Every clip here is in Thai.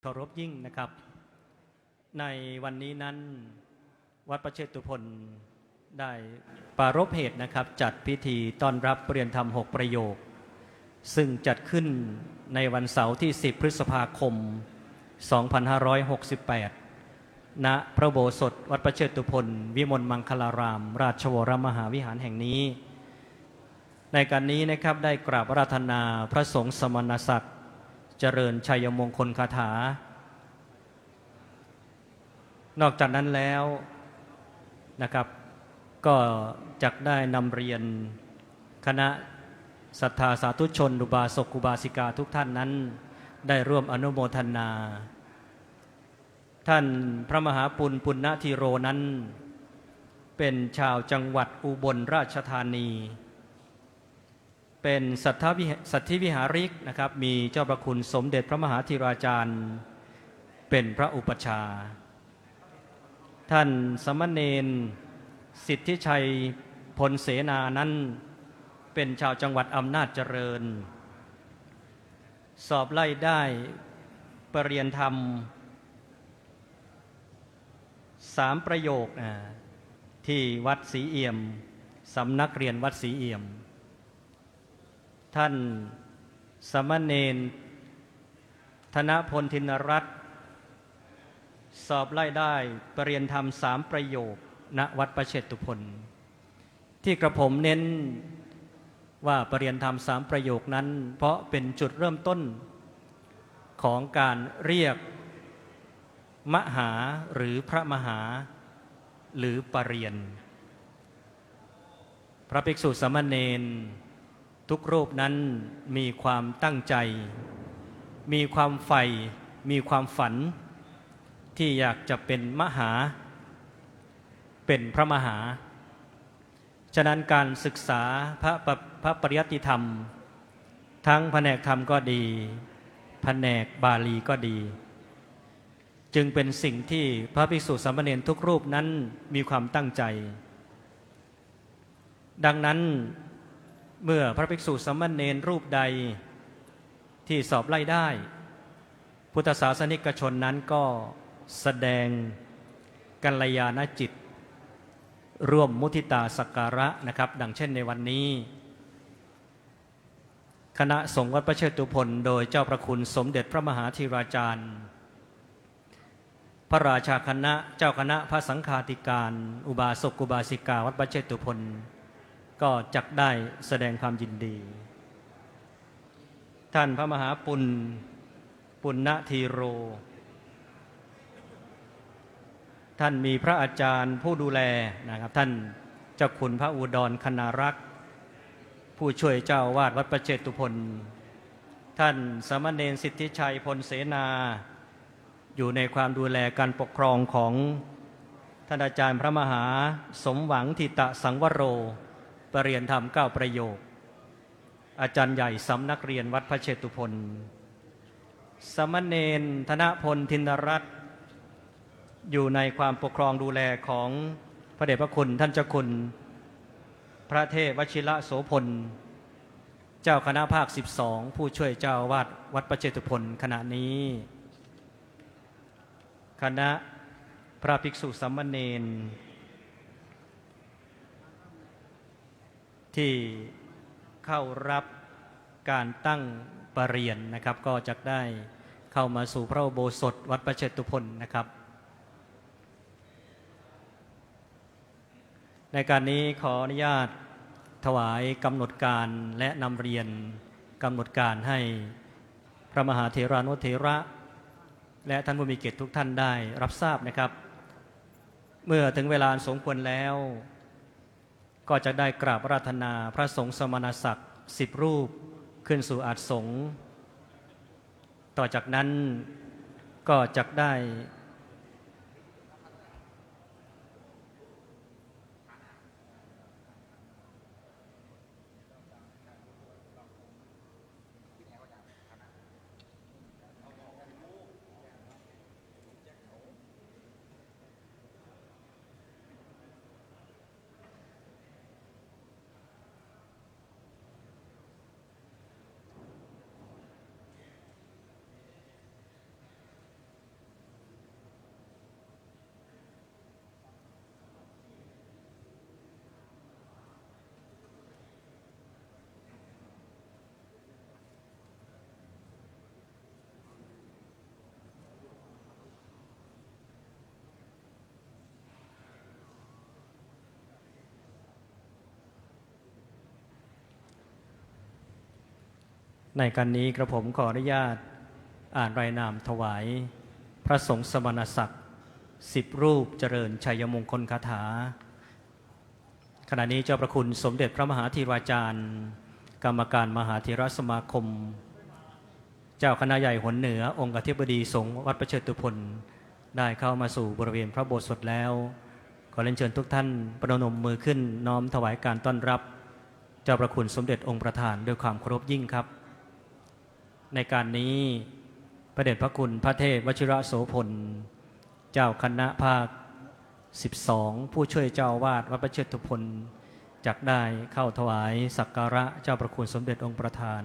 เคารพยิ่งนะครับในวันนี้นั้นวัดประเชตุพนได้ปรารภเหตุนะครับจัดพิธีต้อนรับเรียนธรรม6ประโยคซึ่งจัดขึ้นในวันเสาร์ที่10พฤษภาคม2568ณพระอุโบสถวัดประเชตุพนวิมลมังคลารามราชวรมหาวิหารแห่งนี้ในการนี้นะครับได้กราบอาราธนาพระสงฆ์สมณศักดิ์เจริญชัยมงคลคาถานอกจากนั้นแล้วนะครับก็จักได้นำเรียนคณะศรัทธาสาธุชนอุบาสกอุบาสิกาทุกท่านนั้นได้ร่วมอนุโมทนาท่านพระมหาปุณณธีโรนั้นเป็นชาวจังหวัดอุบลราชธานีเป็นสัทธิวิหาริกนะครับมีเจ้าประคุณสมเด็จพระมหาธีราจารย์เป็นพระอุปัชฌาย์ท่านสมณเณรสิทธิชัยพลเสนานั้นเป็นชาวจังหวัดอำนาจเจริญสอบไล่ได้ปรริญญาธรรม3ประโยคที่วัดศรีเอี่ยมสำนักเรียนวัดศรีเอี่ยมท่านสมณเณรธนพลธินรัตน์สอบไล่ได้ปรริญญาธรรม3ประโยคณวัดประเชตุพนที่กระผมเน้นว่าปรริญญาธรรม3ประโยคนั้นเพราะเป็นจุดเริ่มต้นของการเรียกมหาหรือพระมหาหรือปรริญญาพระภิกษุสามเณรทุกรูปนั้นมีความตั้งใจมีความใฝ่มีความฝันที่อยากจะเป็นมหาเป็นพระมหาฉะนั้นการศึกษาพระปริยัติธรรมทั้งแผนกธรรมก็ดีแผนกบาลีก็ดีจึงเป็นสิ่งที่พระภิกษุสามเณรทุกรูปนั้นมีความตั้งใจดังนั้นเมื่อพระภิกษุสามเณรรูปใดที่สอบไล่ได้พุทธศาสนิกชนนั้นก็แสดงกัลยาณจิตร่วมมุทิตาสักการะนะครับดังเช่นในวันนี้คณะสงฆ์วัดประเชตุพนโดยเจ้าประคุณสมเด็จพระมหาธีราจารย์พระราชาคณะเจ้าคณะพระสังฆาธิการอุบาสกอุบาสิกาวัดประเชตุพนก็จักได้แสดงความยินดีท่านพระมหาปุณณธีโรท่านมีพระอาจารย์ผู้ดูแลนะครับท่านเจ้าคุณพระอุดรคณารักษ์ผู้ช่วยเจ้าวาดวัดประเชตุพนท่านสมณเณรสิทธิชัยพลเสนาอยู่ในความดูแลการปกครองของท่านอาจารย์พระมหาสมหวังทิตะสังวโรปรริญญาธรรม9ประโยคอาจารย์ใหญ่สำนักเรียนวัดพระเชตุพนสมณเณรธนพลธินรัตน์อยู่ในความปกครองดูแลของพระเดชพระคุณท่านเจ้าคุณพระเทพวชิระโสพลเจ้าคณะภาค12ผู้ช่วยเจ้าวาดวัดประเชตุพนขณะนี้คณะพระภิกษุสามเณรที่เข้ารับการตั้งปรริญญานะครับก็จะได้เข้ามาสู่พระอุโบสถวัดประเชตุพนนะครับในการนี้ขออนุญาตถวายกำหนดการและนำเรียนกำหนดการให้พระมหาเถรานุเถระและท่านผู้มีเกียรติทุกท่านได้รับทราบนะครับเมื่อถึงเวลาสมควรแล้วก็จะได้กราบอาราธนาพระสงฆ์สมณศักดิ์10รูปขึ้นสู่อาสงฆ์ต่อจากนั้นก็จะได้ ในการนี้กระผมขออนุญาตอ่านรายนามถวายพระสงฆ์สมณศักดิ์10 รูปเจริญชัยมงคลคาถาขณะนี้เจ้าประคุณสมเด็จพระมหาธีราจารย์กรรมการมหาธีรสมาคมเจ้าคณะใหญ่หนเหนือองค์อธิบดีสงฆ์วัดประเชิดตุพลได้เข้ามาสู่บริเวณพระโบสถ์แล้วขอเรียนเชิญทุกท่านประนมมือขึ้นน้อมถวายการต้อนรับเจ้าประคุณสมเด็จองค์ประธานด้วยความเคารพยิ่งครับในการนี้พระเดชพระคุณพระเทพวชิระโสพลเจ้าคณะภาค12ผู้ช่วยเจ้าวาดวัดประเชิดตุพลจักได้เข้าถวายสักการะเจ้าประคุณสมเด็จองค์ประธาน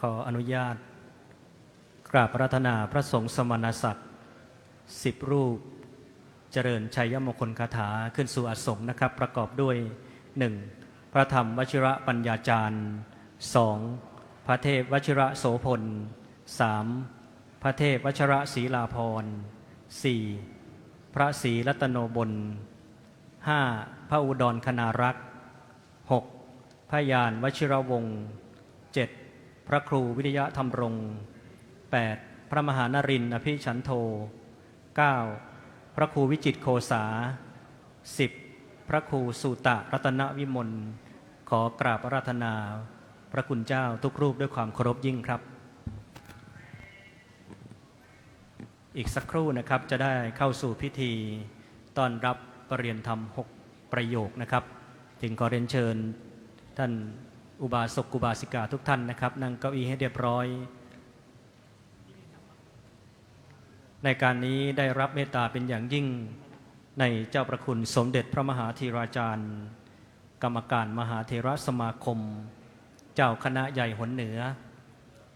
ขออนุญาตกราบอาราธนาพระสงฆ์สมณศักดิ์10 รูป เจริญชัยมงคลคาถาขึ้นสู่อาสงฆ์นะครับประกอบด้วย 1. พระธรรมวชิระปัญญาจารย์ 2. พระเทพวชิระโสพล 3. พระเทพวชระศรีลาภรณ์ 4. พระศรีรัตโนบล 5. พระอุดรคณารักษ์ 6. พระยานวชิรวงศ์ 7. พระครูวิทยาธรรมรงค์ 8. พระมหานรินทร์อภิฉันโท 9. พระครูวิจิตรโคสา 10. พระครูสุตะรัตนวิมลขอกราบอาราธนาพระคุณเจ้าทุกรูปด้วยความเคารพยิ่งครับอีกสักครู่นะครับจะได้เข้าสู่พิธีต้อนรับประเรียนธรรม6ประโยคนะครับจึงขอเรียนเชิญท่านอุบาสกอุบาสิกาทุกท่านนะครับนั่งเก้าอี้ให้เรียบร้อยในการนี้ได้รับเมตตาเป็นอย่างยิ่งในเจ้าประคุณสมเด็จพระมหาธีราจารย์กรรมการมหาเถรสมาคมเจ้าคณะใหญ่หนเหนือ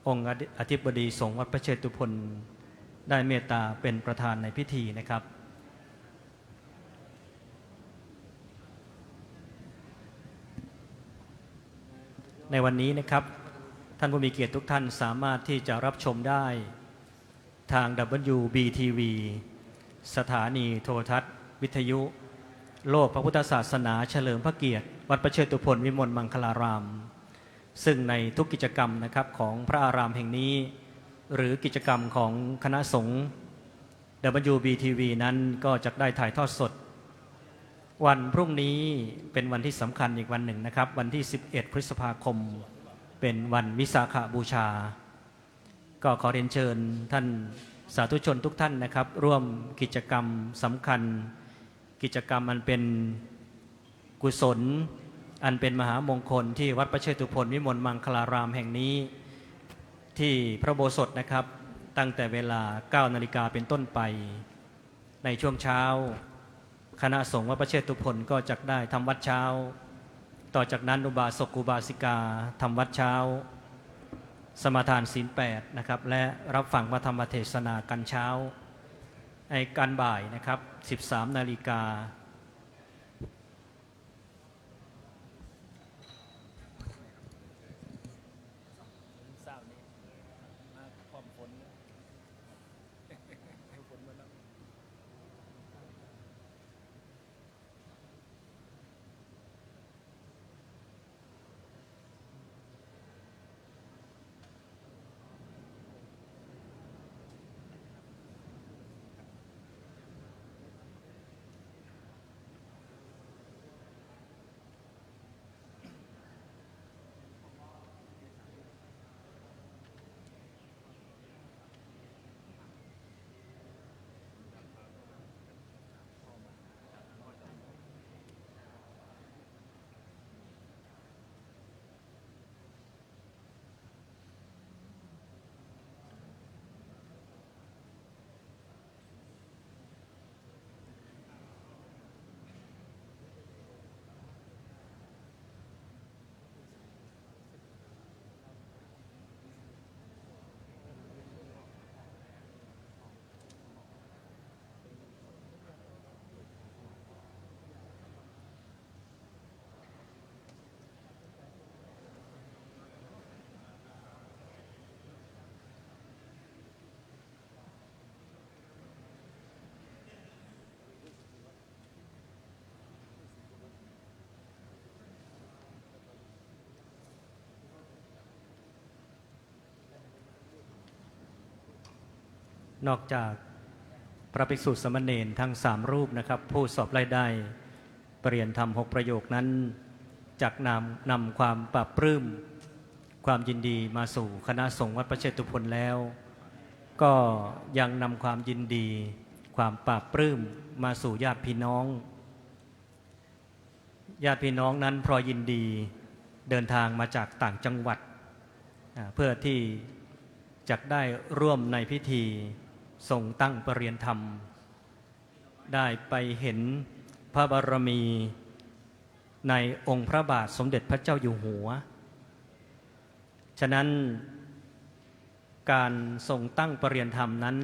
องค์อธิบดีสงฆ์วัดพระเชตุพนได้เมตตาเป็นประธานในพิธีนะครับในวันนี้นะครับท่านผู้มีเกียรติทุกท่านสามารถที่จะรับชมได้ทาง WBTV สถานีโทรทัศน์วิทยุโลกพระพุทธศาสนาเฉลิมพระเกียรติวัดประเชตุพนวิมลมังคลารามซึ่งในทุกกิจกรรมนะครับของพระอารามแห่งนี้หรือกิจกรรมของคณะสงฆ์ WBTV นั้นก็จะได้ถ่ายทอดสดวันพรุ่งนี้เป็นวันที่สำคัญอีกวันหนึ่งนะครับวันที่11พฤษภาคมเป็นวันวิสาขบูชาก็ขอเรียนเชิญท่านสาธุชนทุกท่านนะครับร่วมกิจกรรมสำคัญกิจกรรมอันเป็นกุศลอันเป็นมหามงคลที่วัดประเชตุพนวิมลมังคลารามแห่งนี้ที่พระโบสถนะครับตั้งแต่เวลา 9 นาฬิกาเป็นต้นไปในช่วงเช้าคณะสงฆ์วัดประเชตุพนก็จะได้ทำวัดเช้าต่อจากนั้นอุบาสกอุบาสิกาทำวัดเช้าสมาทานศีล8นะครับและรับฟังพระธรรมเทศนากันเช้าในการบ่ายนะครับ 13 นาฬิกานอกจากพระภิกษุสามเณรทั้ง3รูปนะครับผู้สอบไล่ได้ปรริยนธรรม6ประโยคนั้นจักนำความปราบปลื้มความยินดีมาสู่คณะสงฆ์วัดพระเชตุพนแล้วก็ยังนำความยินดีความปราบปลื้มมาสู่ญาติพี่น้องนั้นพลอยยินดีเดินทางมาจากต่างจังหวัดเพื่อที่จะได้ร่วมในพิธีทรงตั้งประเรียนธรรมได้ไปเห็นพระบารมีในองค์พระบาทสมเด็จพระเจ้าอยู่หัวฉะนั้นการทรงตั้งประเรียนธรรมนั้น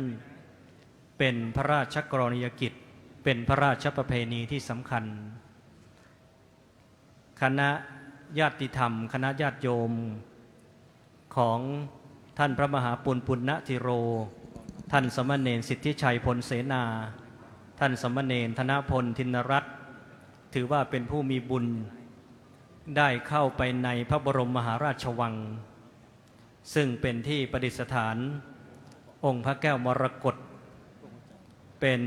เป็นพระราชกรณียกิจ เป็นพระราชประเพณีที่สำคัญคณะญาติธรรมคณะญาติโยมของท่านพระมหาปุณปุณณธิโรท่านสมณเณรสิทธิชัยพลเสนาท่านสมณเณรธนพลทินรัตน์ถือว่าเป็นผู้มีบุญได้เข้าไปในพระบรมมหาราชวังซึ่งเป็นที่ประดิษฐานองค์พระแก้วมรกตเป็น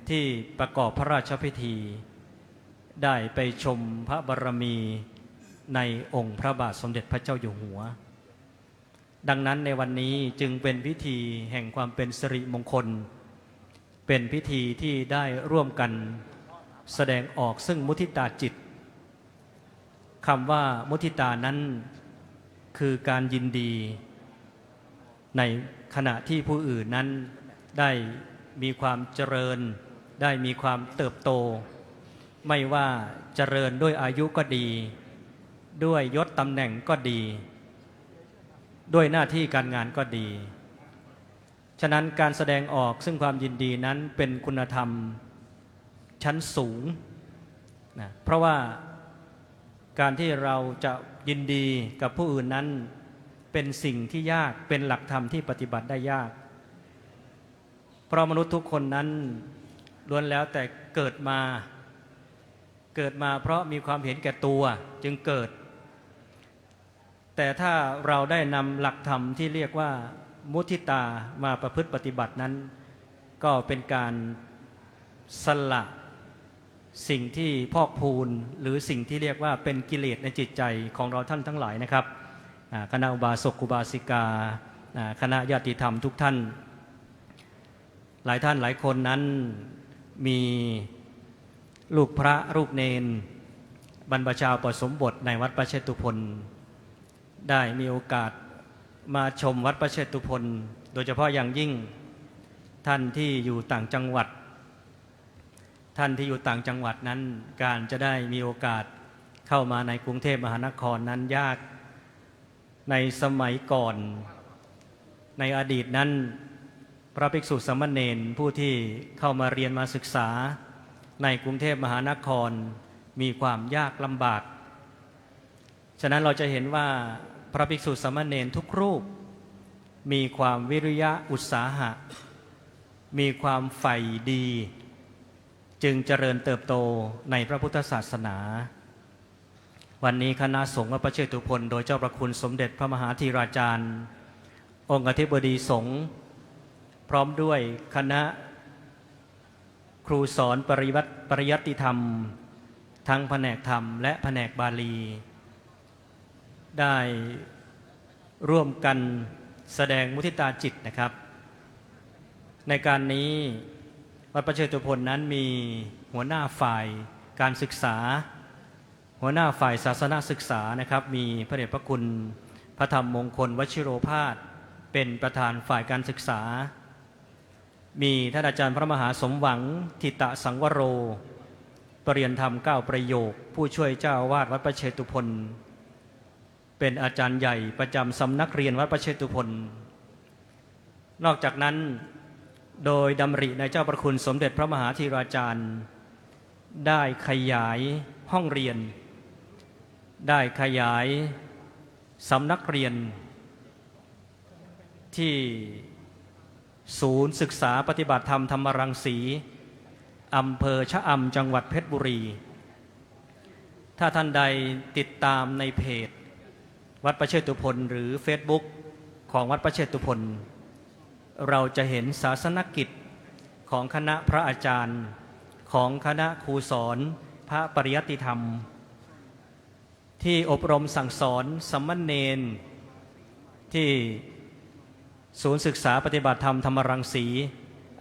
ที่ประกอบพระราชพิธีได้ไปชมพระบารมีในองค์พระบาทสมเด็จพระเจ้าอยู่หัวดังนั้นในวันนี้จึงเป็นพิธีแห่งความเป็นสิริมงคลเป็นพิธีที่ได้ร่วมกันแสดงออกซึ่งมุทิตาจิตคำว่ามุทิตานั้นคือการยินดีในขณะที่ผู้อื่นนั้นได้มีความเจริญได้มีความเติบโตไม่ว่าเจริญด้วยอายุก็ดีด้วยยศตำแหน่งก็ดีด้วยหน้าที่การงานก็ดีฉะนั้นการแสดงออกซึ่งความยินดีนั้นเป็นคุณธรรมชั้นสูงนะเพราะว่าการที่เราจะยินดีกับผู้อื่นนั้นเป็นสิ่งที่ยากเป็นหลักธรรมที่ปฏิบัติได้ยากเพราะมนุษย์ทุกคนนั้นล้วนแล้วแต่เกิดมาเพราะมีความเห็นแก่ตัวจึงเกิดแต่ถ้าเราได้นำหลักธรรมที่เรียกว่ามุทิตามาประพฤติปฏิบัตินั้นก็เป็นการสละสิ่งที่พอกพูนหรือสิ่งที่เรียกว่าเป็นกิเลสในจิตใจของเราท่านทั้งหลายนะครับคณะอุบาสกอุบาสิกาคณะญาติธรรมทุกท่านหลายท่านหลายคนนั้นมีลูกพระลูกเนนบรรพชาอุปสมบทในวัดพระเชตุพนได้มีโอกาสมาชมวัดพระเชตุพนโดยเฉพาะอย่างยิ่งท่านที่อยู่ต่างจังหวัดนั้นการจะได้มีโอกาสเข้ามาในกรุงเทพมหานครนั้นยากในสมัยก่อนในอดีตนั้นพระภิกษุสามเณรผู้ที่เข้ามาเรียนมาศึกษาในกรุงเทพมหานครมีความยากลำบากฉะนั้นเราจะเห็นว่าพระภิกษุสามเณรทุกรูปมีความวิริยะอุตสาหะมีความใฝ่ดีจึงเจริญเติบโตในพระพุทธศาสนาวันนี้คณะสงฆ์วัดพระเชตุพนโดยเจ้าประคุณสมเด็จพระมหาธีราจารย์องค์อธิบดีสงฆ์พร้อมด้วยคณะครูสอนปริยัติธรรมทั้งแผนกธรรมและแผนกบาลีได้ร่วมกันแสดงมุทิตาจิตนะครับในการนี้วัดพระเชตุพนนั้นมีหัวหน้าฝ่ายการศึกษาหัวหน้าฝ่ายศาสนศึกษานะครับมีพระเดชพระคุณพระธรรมมงคลวชิโรภาสเป็นประธานฝ่ายการศึกษามีท่านอาจารย์พระมหาสมหวังทิตะสังวโรปรริยนธรรม9ประโยคผู้ช่วยเจ้าอาวาสวัดพระเชตุพนเป็นอาจารย์ใหญ่ประจำสำนักเรียนวัดพระเชตุพนนอกจากนั้นโดยดำริในเจ้าประคุณสมเด็จพระมหาธีราจารย์ได้ขยายห้องเรียนได้ขยายสำนักเรียนที่ศูนย์ศึกษาปฏิบัติธรรมธรรมรังสีอำเภอชะอำจังหวัดเพชรบุรีถ้าท่านใดติดตามในเพจวัดพระเชตุพนหรือ Facebook ของวัดพระเชตุพนเราจะเห็นศาสนกิจของคณะพระอาจารย์ของคณะครูสอนพระปริยัติธรรมที่อบรมสั่งสอนสามเณรที่ศูนย์ศึกษาปฏิบัติธรรมธรรมรังสี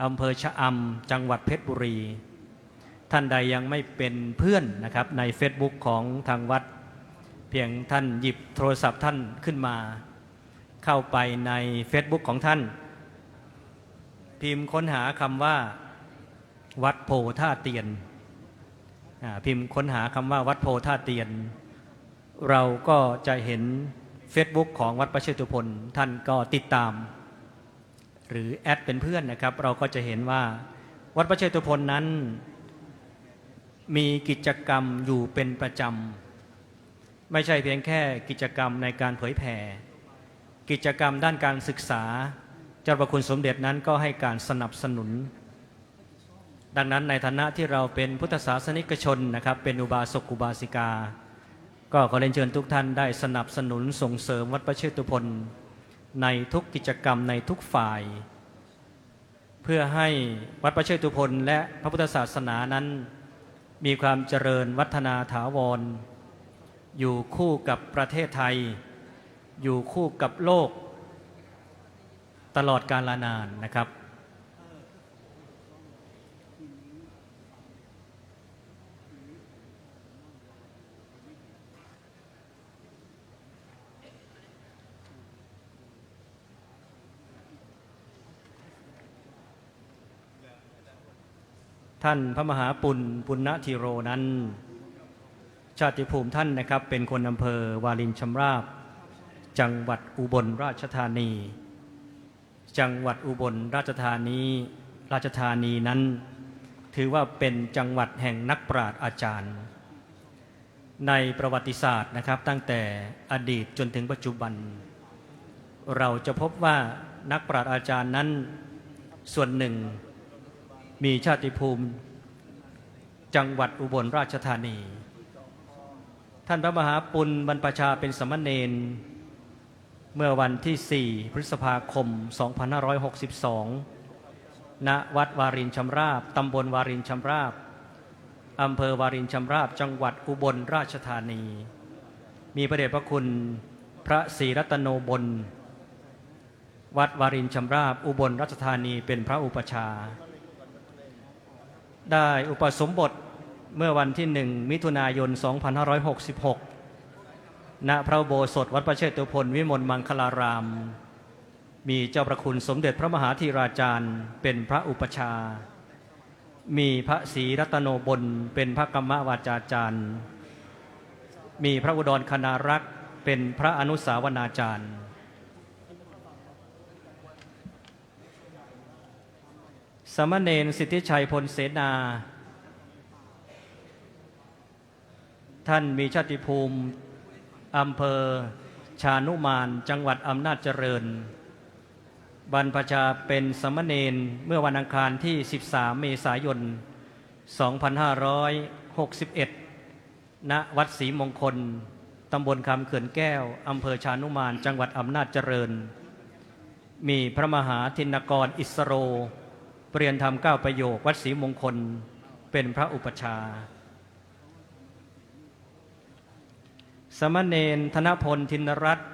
อำเภอชะอำจังหวัดเพชรบุรีท่านใดยังไม่เป็นเพื่อนนะครับใน Facebook ของทางวัดเพียงท่านหยิบโทรศัพท์ท่านขึ้นมาเข้าไปใน Facebook ของท่านพิมพ์ค้นหาคำว่าวัดโพท่าเตียนพิมพ์ค้นหาคำว่าวัดโพท่าเตียนเราก็จะเห็น Facebook ของวัดพระเชตุพนท่านก็ติดตามหรือแอดเป็นเพื่อนนะครับเราก็จะเห็นว่าวัดพระเชตุพนนั้น มีกิจกรรมอยู่เป็นประจำไม่ใช่เพียงแค่กิจกรรมในการเผยแผ่กิจกรรมด้านการศึกษาเจ้าพระคุณสมเด็จนั้นก็ให้การสนับสนุนดังนั้นในฐานะที่เราเป็นพุทธศาสนิกชนนะครับเป็นอุบาสกอุบาสิกาก็ขอเรียนเชิญทุกท่านได้สนับสนุนส่งเสริมวัดประเชตุพนในทุกกิจกรรมในทุกฝ่ายเพื่อให้วัดประเชตุพนและพระพุทธศาสนานั้นมีความเจริญวัฒนาถาวรอยู่คู่กับประเทศไทยอยู่คู่กับโลกตลอดกาลนานนะครับท่านพระมหาปุณณธีโรนั้นชาติภูมิท่านนะครับเป็นคนอำเภอวารินชำราบจังหวัดอุบลราชธานีจังหวัดอุบลราชธานีนั้นถือว่าเป็นจังหวัดแห่งนักปราชญ์อาจารย์ในประวัติศาสตร์นะครับตั้งแต่อดีตจนถึงปัจจุบันเราจะพบว่านักปราชญ์อาจารย์นั้นส่วนหนึ่งมีชาติภูมิจังหวัดอุบลราชธานีท่านพระมหาปุณบรรพชาเป็นสมณเณรเมื่อวันที่ 4 พฤษภาคม 2562 ณ วัดวารินชำราบตำบลวารินชำราบอำเภอวารินชำราบจังหวัดอุบลราชธานีมีพระเดชพระคุณพระศรีรัตโนบลวัดวารินชำราบอุบลราชธานีเป็นพระอุปชาได้อุปสมบทเมื่อวันที่ 1 มิถุนายน 2566 ณ พระอุโบสถวัดประเชตุพนวิมลมังคลารามมีเจ้าพระคุณสมเด็จพระมหาธีราจารย์เป็นพระอุปชามีพระศรีรัตโนบลเป็นพระกรรมวาจาจารย์มีพระอุดรคณารักษ์เป็นพระอนุสาวนาจารย์สมณเณรสิทธิชัยพลเสนาท่านมีชาติภูมิอำเภอชานุมานจังหวัดอำนาจเจริญบรรพชาเป็นสมณเณรเมื่อวันอังคารที่ 13 เมษายน 2561 ณ วัดศรีมงคลตำบลคำเขื่อนแก้วอำเภอชานุมานจังหวัดอำนาจเจริญมีพระมหาธินกรอิสโรเรียนธรรม9 ประโยควัดศรีมงคลเป็นพระอุปชาสมณเณรธนพลทินรัตน์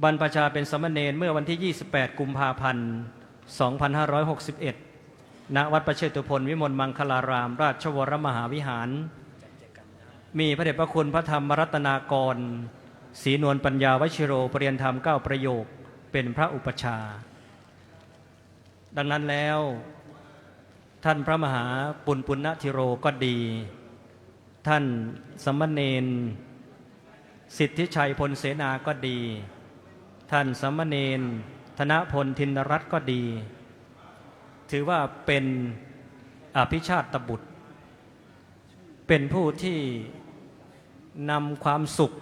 บรรพชาเป็นสมณเณรเมื่อวันที่ 28 กุมภาพันธ์ 2561 ณ วัดประเชตุพนวิมลมังคลารามราชวรมหาวิหารมีพระเดชพระคุณพระธรรมรัตนากรศรีนวลปัญญาวชิโรเรียนธรรม9 ประโยคเป็นพระอุปชาดังนั้นแล้วท่านพระมหาปุณณธีโรก็ดีท่านสมณเณรสิทธิชัยพลเสนาก็ดีท่านสมณเณรธนพลทินรัตน์ก็ดีถือว่าเป็นอภิชาติบุตรเป็นผู้ที่นำความสุข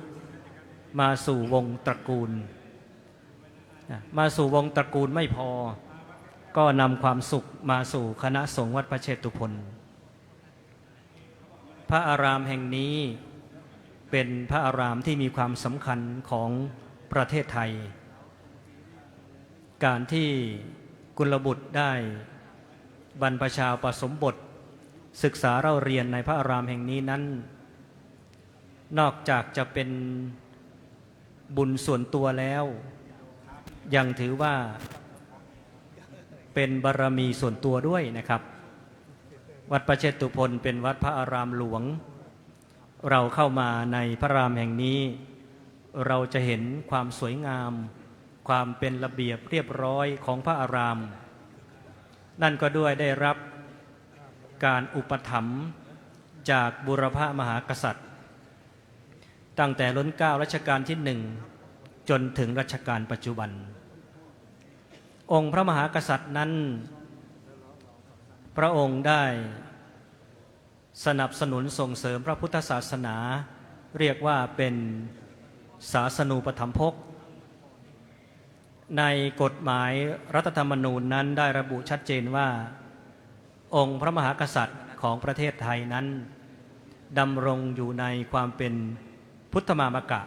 มาสู่วงตระกูลมาสู่วงตระกูลไม่พอก็นำความสุขมาสู่คณะสงฆ์วัดพระเชตุพนพระอารามแห่งนี้เป็นพระอารามที่มีความสำคัญของประเทศไทยการที่กุลบุตรได้บรรพชาอุปสมบทศึกษาเล่าเรียนในพระอารามแห่งนี้นั้นนอกจากจะเป็นบุญส่วนตัวแล้วยังถือว่าเป็นบารมีส่วนตัวด้วยนะครับวัดประเชตุพนเป็นวัดพระอารามหลวงเราเข้ามาในพระอารามแห่งนี้เราจะเห็นความสวยงามความเป็นระเบียบเรียบร้อยของพระอารามนั่นก็ด้วยได้รับการอุปถัมภ์จากบุรพมหากษัตริย์ตั้งแต่รัชกาลรัชกาลที่ 1จนถึงรัชกาลปัจจุบันองค์พระมหากษัตริย์นั้นพระองค์ได้ สนับสนุนส่งเสริมพระพุทธศาสนาเรียกว่าเป็นศาสนูปถัมภกในกฎหมายรัฐธรรมนูญนั้นได้ระบุชัดเจนว่าองค์พระมหากษัตริย์ของประเทศไทยนั้นดำรงอยู่ในความเป็นพุทธมามกะ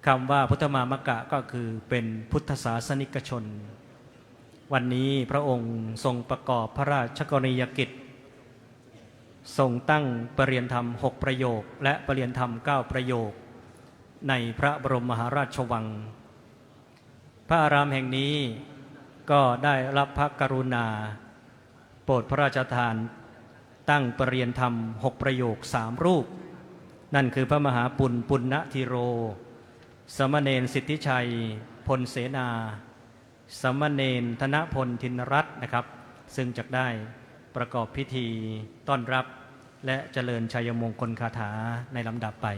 คำว่าพุทธมามกะก็คือเป็นพุทธศาสนิกชนวันนี้พระองค์ทรงประกอบพระราชกรณียกิจทรงตั้งประเรียนธรรม6ประโยคและประเรียนธรรม9ประโยคในพระบรมมหาราชวังพระอารามแห่งนี้ก็ได้รับพระกรุณาโปรดพระราชทานตั้งประเรียนธรรม6ประโยค3รูปนั่นคือพระมหาปุณณธีโรสมณเณรสิทธิชัยพลเสนาสมณเณรธนพลทินรัตน์นะครับซึ่งจะได้ประกอบพิธีต้อนรับและเจริญชัยมงคลคาถาในลำดับไป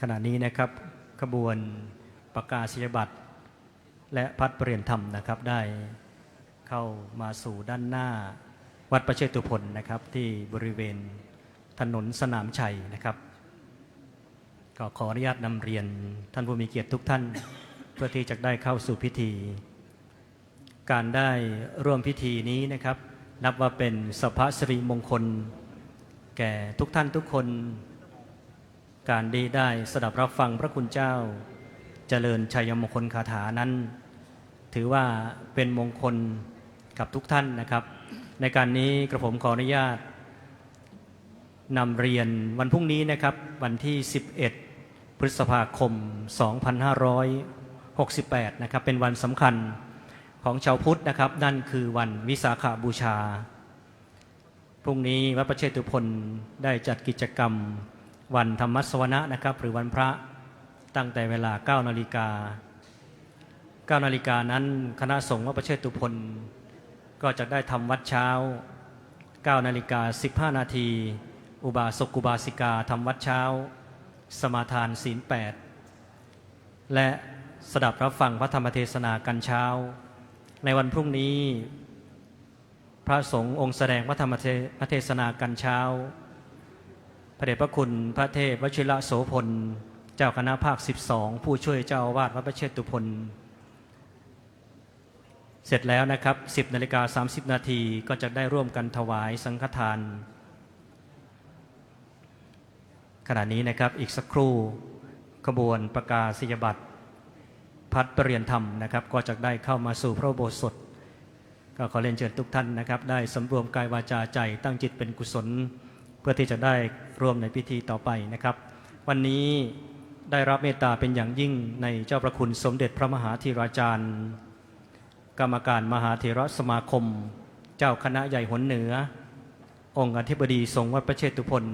ขณะนี้นะครับขบวนประกาศนียบัตรและพัดเปลี่ยนธรรมนะครับได้เข้ามาสู่ด้านหน้าวัดประเชตุพนนะครับที่บริเวณถนนสนามชัยนะครับก็ขออนุญาตนำเรียนท่านผู้มีเกียรติทุกท่านเพื่อที่จะได้เข้าสู่พิธีการได้ร่วมพิธีนี้นะครับนับว่าเป็นสัพพสิริมงคลแก่ทุกท่านทุกคนการได้สดับรับฟังพระคุณเจ้าเจริญชัยมงคลคาถานั้นถือว่าเป็นมงคลกับทุกท่านนะครับในการนี้กระผมขออนุญาตนำเรียนวันพรุ่งนี้นะครับวันที่11พฤษภาคม2568นะครับเป็นวันสำคัญของชาวพุทธนะครับนั่นคือวันวิสาขบูชาพรุ่งนี้วัดประเชตุพนได้จัดกิจกรรมวันธรรมสวนะนะครับหรือวันพระตั้งแต่เวลา 9 นาฬิกา 9 นาฬิกานั้นคณะสงฆ์วัดประเชตุพนก็จะได้ทำวัดเช้า 9 นาฬิกา 15 นาทีอุบาสกอุบาสิกาทำวัดเช้าสมาทานศีล 8และสดับรับฟังพระธรรมเทศนากันเช้าในวันพรุ่งนี้พระสงฆ์องค์แสดงพระธรรมเทศนากันเช้าพระเดชพระคุณพระเทพวชิระโสพลเจ้าคณะภาค12ผู้ช่วยเจ้าอาวาสวัดประเชตุพนเสร็จแล้วนะครับ 10 นาฬิกา 30 นาทีก็จะได้ร่วมกันถวายสังฆทานขณะนี้นะครับอีกสักครู่ขบวนประกาศนียบัตรพัดเปลี่ยนธรรมนะครับก็จะได้เข้ามาสู่พระอุโบสถก็ขอเรียนเชิญทุกท่านนะครับได้สำรวมกายวาจาใจตั้งจิตเป็นกุศลเพื่อที่จะได้ร่วมในพิธีต่อไปนะครับวันนี้ได้รับเมตตาเป็นอย่างยิ่งในเจ้าประคุณสมเด็จพระมหาธีราจารย์กรรมการมหาเถรสมาคมเจ้าคณะใหญ่หนเหนือองค์อธิบดีสงฆ์วัดประเชตุพน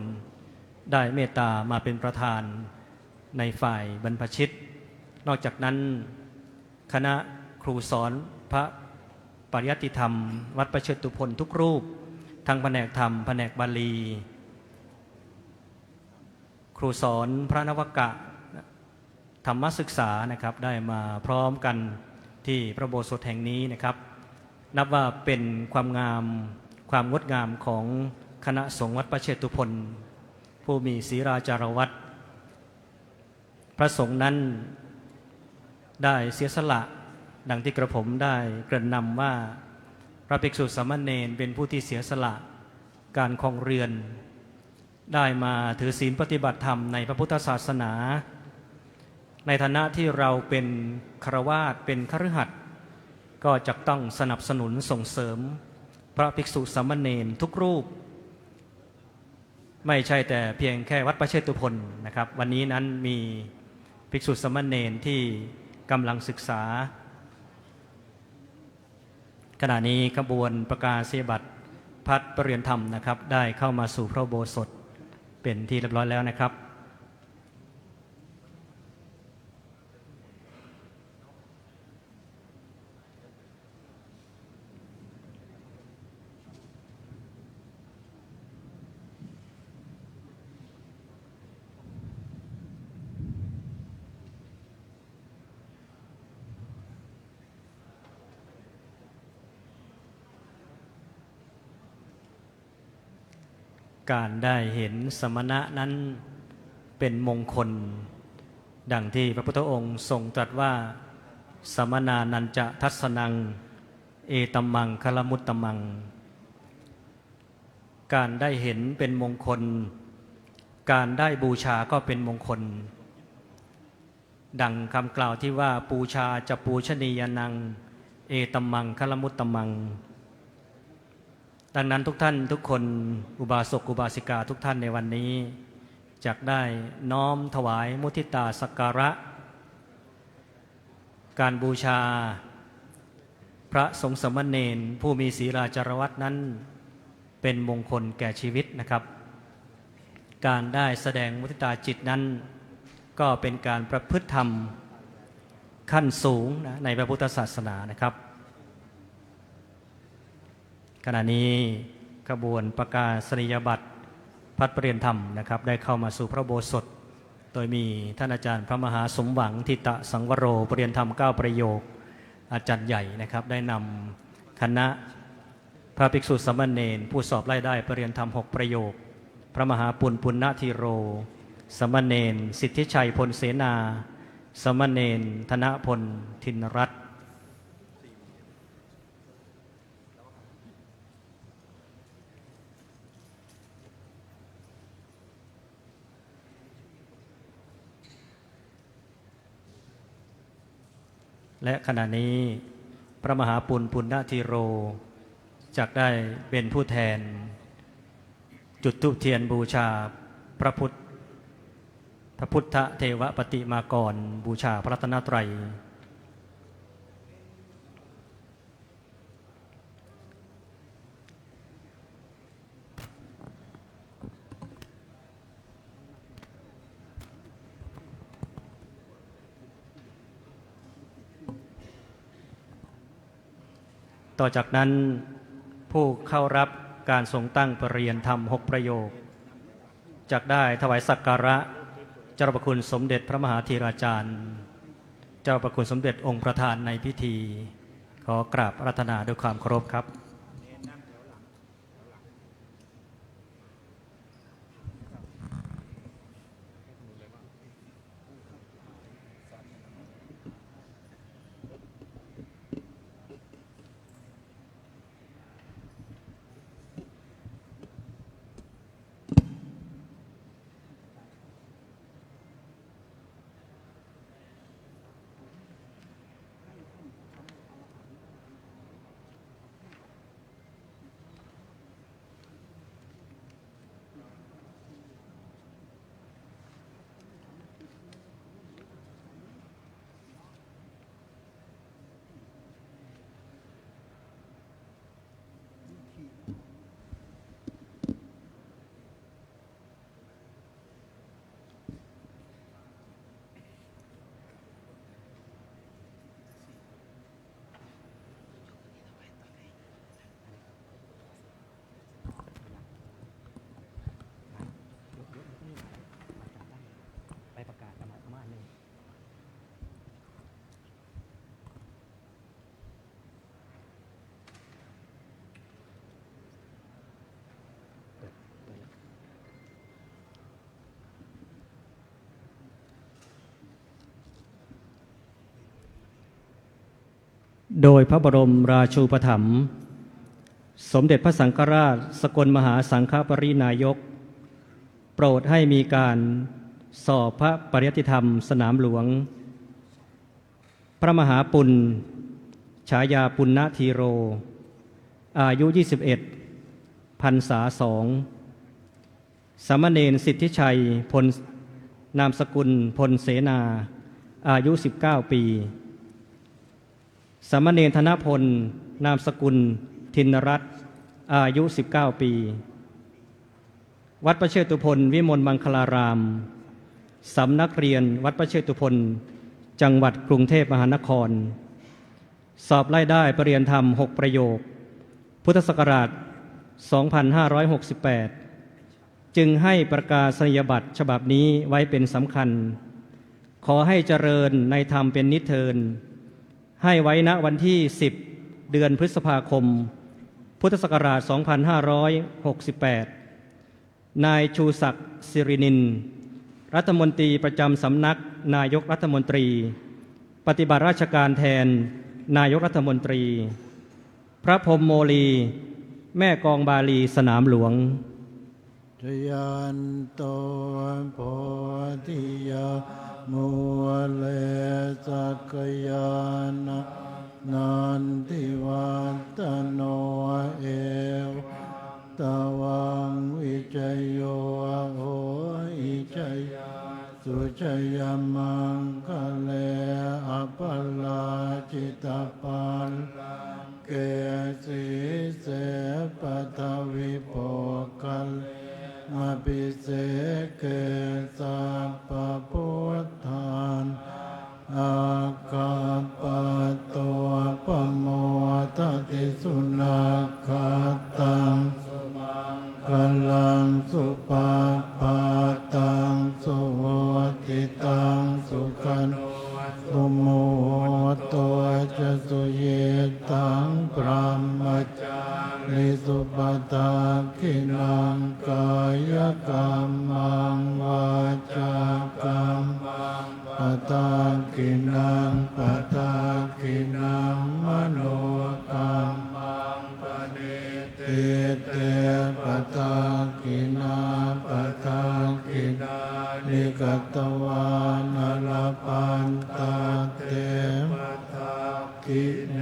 ได้เมตตามาเป็นประธานในฝ่ายบรรพชิตนอกจากนั้นคณะครูสอนพระปริยัติธรรมวัดประเชตุพนทุกรูปทั้งแผนกธรรมแผนกบาลีครูสอนพระนวกะธรรมศึกษานะครับได้มาพร้อมกันที่พระอุโบสถแห่งนี้นะครับนับว่าเป็นความงามความงดงามของคณะสงฆ์วัดประเชตุพนผู้มีศีราจารวัตรพระสงฆ์นั้นได้เสียสละดังที่กระผมได้เกริ่นนำว่าพระภิกษุสามเณรเป็นผู้ที่เสียสละการครองเรือนได้มาถือศีลปฏิบัติธรรมในพระพุทธศาสนาในฐานะที่เราเป็นฆราวาสเป็นคฤหัสถ์ ก็จะต้องสนับสนุนส่งเสริมพระภิกษุสามเณรทุกรูปไม่ใช่แต่เพียงแค่วัดพระเชตุพนนะครับวันนี้นั้นมีภิกษุสามเณรที่กำลังศึกษาขณะนี้ขบวนประกาศนียบัตรพัดประเรียนธรรมนะครับได้เข้ามาสู่พระอุโบสถเป็นที่เรียบร้อยแล้วนะครับการได้เห็นสมณะนั้นเป็นมงคลดังที่พระพุทธองค์ทรงตรัสว่าสมณานันจะทัศนังเอตัมมังคลมุตตมังการได้เห็นเป็นมงคลการได้บูชาก็เป็นมงคลดังคำกล่าวที่ว่าปูชาจะปูชนียนังเอตัมมังคลมุตตมังดังนั้นทุกท่านทุกคนอุบาสกอุบาสิกาทุกท่านในวันนี้จักได้น้อมถวายมุทิตาสักการะการบูชาพระสงฆ์สามเณรผู้มีศีลาจารวัตนั้นเป็นมงคลแก่ชีวิตนะครับการได้แสดงมุทิตาจิตนั้นก็เป็นการประพฤติธรรมขั้นสูงในพระพุทธศาสนานะครับขณะนี้ขบวนประกาศนียบัตรพัดประเรียนธรรมนะครับได้เข้ามาสู่พระอุโบสถโดยมีท่านอาจารย์พระมหาสมหวังทิตะสังวโรประเรียนธรรม9ประโยคอาจารย์ใหญ่นะครับได้นำคณะพระภิกษุสามเณรผู้สอบไล่ได้ประเรียนธรรม6ประโยคพระมหาปุณปุณณธีโรสามเณรสิทธิชัยพลเสนาสามเณรธนพลทินรัตน์และขณะนี้พระมหาปุณปุณณธีโรจักได้เป็นผู้แทนจุดธูปเทียนบูชาพระพุทธเทวปฏิมากรบูชาพระรัตนตรัยต่อจากนั้นผู้เข้ารับการทรงตั้งประเรียนธรรม6ประโยคจักได้ถวายสักการะเจ้าพระคุณสมเด็จพระมหาธีราจารย์เจ้าพระคุณสมเด็จองค์ประธานในพิธีขอกราบอาราธนาด้วยความเคารพครับโดยพระบรมราชูปถัมภ์สมเด็จพระสังฆราชสกลมหาสังฆปรินายกโปรดให้มีการสอบพระปริยัติธรรมสนามหลวงพระมหาปุณ ฉายาปุณณธีโรอายุ21พรรษา2สามเณรสิทธิชัยพลนามสกุลพลเสนาอายุ19ปีสามเณรธนพลนามสกุลธินรัตน์อายุ19ปีวัดพระเชตุพนวิมลมังคลารามสำนักเรียนวัดพระเชตุพนจังหวัดกรุงเทพมหานครสอบไล่ได้ปรริญญาธรรม6ประโยคพุทธศักราช 2568 จึงให้ประกาศนียบัตรฉบับนี้ไว้เป็นสำคัญขอให้เจริญในธรรมเป็นนิเทินให้ไว้ณวันที่10เดือนพฤษภาคมพุทธศักราช 2568 นายชูศักดิ์สิรินินรัฐมนตรีประจำสำนักนายกรัฐมนตรีปฏิบัติราชการแทนนายกรัฐมนตรีพระพรหมโมลีแม่กองบาลีสนามหลวงชยันโตโพธิยามุเลสักยานะนันติวัตโนเอวตวังวิจโยโหอิจยาสุจยมังคะเลอปลาจิตาปันเกสีเสปทวิโภคัลมาปิเสเกสัพพพุทธานอาคาปะโตปโมทติสุนัขขตังกลังสุปาปาตังสุโหติตังสุขันสุโมตัวจะสุเยตังพระมจาริสุปตาคินังกายกรรมังวาจากรรมังปตาคินังปตาคินังมโนกรรมังปณิติเตปตาคินาปตาคินานิกตวานลปันตาเตปตาคิเน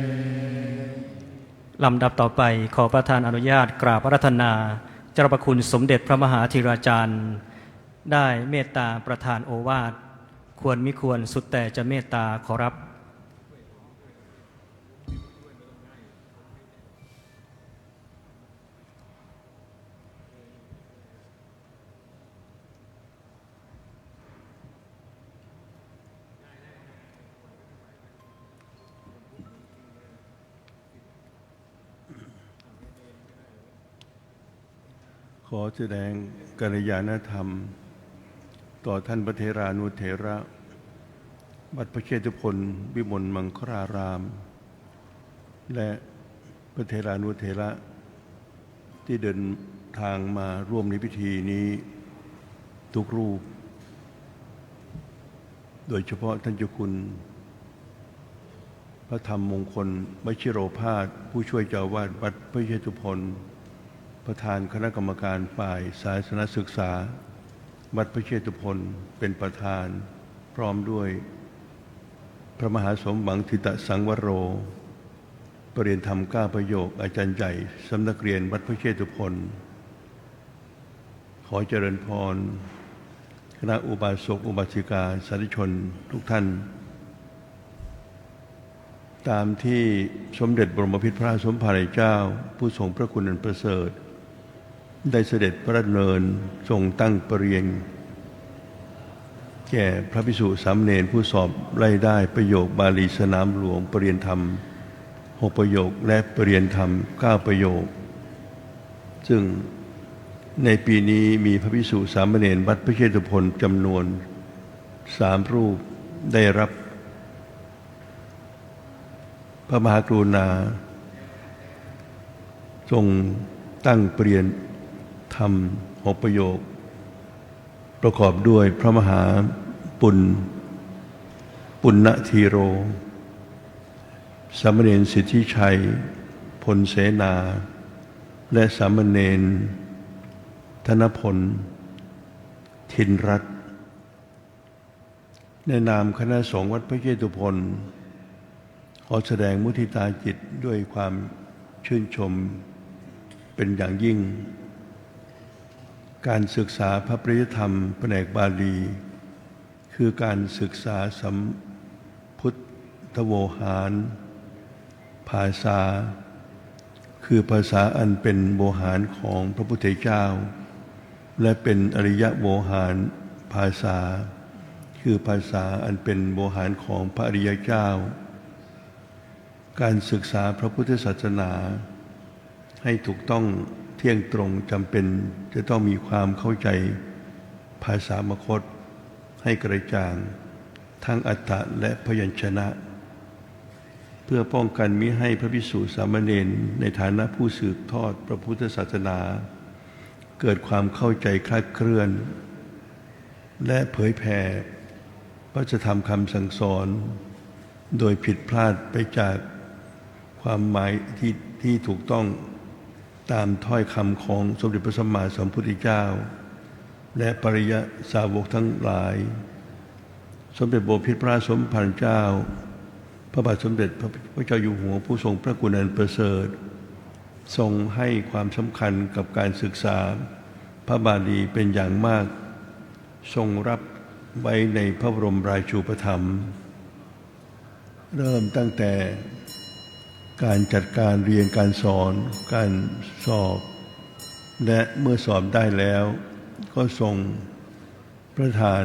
ลำดับต่อไปขอประธานอนุญาตกราบอาราธนาเจ้าพระคุณสมเด็จพระมหาธีราจารย์ได้เมตตาประทานโอวาทควรมิควรสุดแต่จะเมตตาขอรับขอแสดงกัลยาณธรรมต่อท่านพระเถรานุเถระวัดพระเชตุพนวิมลมังคลารามและพระเถรานุเถระที่เดินทางมาร่วมในพิธีนี้ทุกรูปโดยเฉพาะท่านเจ้าคุณพระธรรมมงคลวชิโรภาสผู้ช่วยเจ้าวาดวัดพระเชตุพนประธานคณะกรรมการฝ่ายศาสนศึกษาวัดพระเชตุพนเป็นประธานพร้อมด้วยพระมหาสมหวังทิตสังวโรปรริญญาธรรม9ประโยคอาจารย์ใหญ่สำนักเรียนวัดพระเชตุพนขอเจริญพรคณะอุบาสกอุบาสิกาสาธุชนทุกท่านตามที่สมเด็จบรมพิตรพระสมภารเจ้าผู้ทรงพระคุณอันประเสริฐได้เสด็จพระดำเนินทรงตั้งประเรียนแก่พระภิกษุสามเณรผู้สอบไล่ได้ประโยคบาลีสนามหลวงปรริญญาธรรม6ประโยคและปรริญญาธรรม9ประโยคซึ่งในปีนี้มีพระภิกษุสามเณรวัดพระเชตุพนจำนวน3รูปได้รับพระมหากรุณาทรงตั้งปรริญญาธรรม6ประโยคประกอบด้วยพระมหาปุณณธีโรสามเณรสิทธิชัยพลเสนาและสามเณรธนพลทินรัตน์ในนามคณะสงฆ์วัดพระเชตุพน ขอแสดงมุทิตาจิตด้วยความชื่นชมเป็นอย่างยิ่ง การศึกษาพระปริยธรรมแผนกบาลี คือการศึกษาสัมพุทธโวหารภาษา คือภาษาอันเป็นโวหารของพระพุทธเจ้า และเป็นอริยโวหารภาษา คือภาษาอันเป็นโวหารของพระอริยเจ้า การศึกษาพระพุทธศาสนาให้ถูกต้องเที่ยงตรงจำเป็นจะต้องมีความเข้าใจภาษามคตให้กระจ่างทั้งอัตถะและพยัญชนะ เพื่อป้องกันมิให้พระภิกษุสามเณรในฐานะผู้สืบทอดพระพุทธศาสนา เกิดความเข้าใจคลาดเคลื่อน และเผยแผ่พระธรรมคำสั่งสอนโดยผิดพลาดไปจากความหมายที่ถูกต้องตามถ้อยคำของสมเด็จพระสัมมาสัมพุทธเจ้า และปริยสาวกทั้งหลาย สมเด็จบพิตรพระสมภารเจ้า พระบาทสมเด็จพระเจ้าอยู่หัวผู้ทรงพระกุณอันประเสริฐทรงให้ความสำคัญกับการศึกษาพระบาลีเป็นอย่างมากทรงรับไว้ในพระบรมราชูปถัมภ์เริ่มตั้งแต่การจัดการเรียนการสอนการสอบ และเมื่อสอบได้แล้วก็ทรงประทาน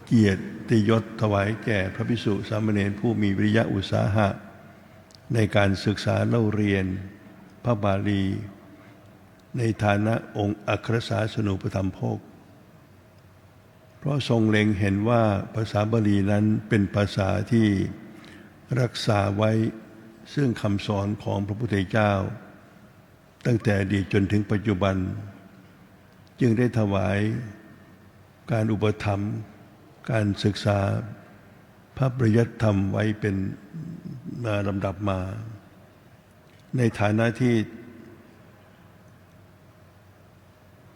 เกียรติยศถวายแก่พระภิกษุสามเณรผู้มีวิริยะอุตสาหะในการศึกษาเล่าเรียนพระบาลีในฐานะองค์อัครสาสนูปถัมภกเพราะทรงเล็งเห็นว่าภาษาบาลีนั้นเป็นภาษาที่รักษาไว้ซึ่งคำสอนของพระพุทธเจ้าตั้งแต่อดีตจนถึงปัจจุบันจึงได้ถวายการอุปถัมภ์การศึกษาพระปริยัติธรรมไว้เป็นลำดับมา ในฐานะที่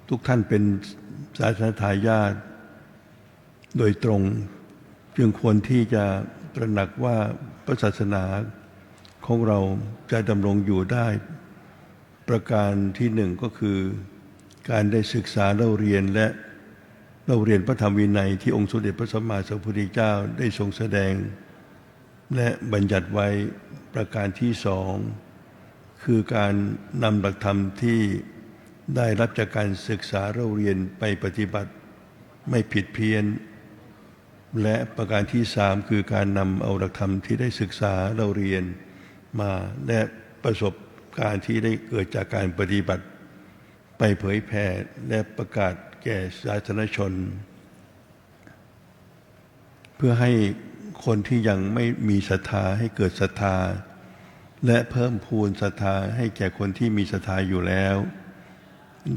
ทุกท่านเป็นศาสนทายาทโดยตรงจึงควรที่จะตระหนักว่าพระศาสนาของเราจะดำรงอยู่ได้ประการที่หนึ่งก็คือการได้ศึกษาเล่าเรียนและเล่าเรียนพระธรรมวินัยที่องค์สมเด็จพระสัมมาสัมพุทธเจ้าได้ทรงแสดงและบัญญัติไว้ประการที่สองคือการนำหลักธรรมที่ได้รับจากการศึกษาเล่าเรียนไปปฏิบัติไม่ผิดเพี้ยนและประการที่สามคือการนำเอาหลักธรรมที่ได้ศึกษาเล่าเรียนมาและประสบการณ์ที่ได้เกิดจากการปฏิบัติไปเผยแผ่และประกาศแก่สาธารณชนเพื่อให้คนที่ยังไม่มีศรัทธาให้เกิดศรัทธาและเพิ่มพูนศรัทธาให้แก่คนที่มีศรัทธาอยู่แล้ว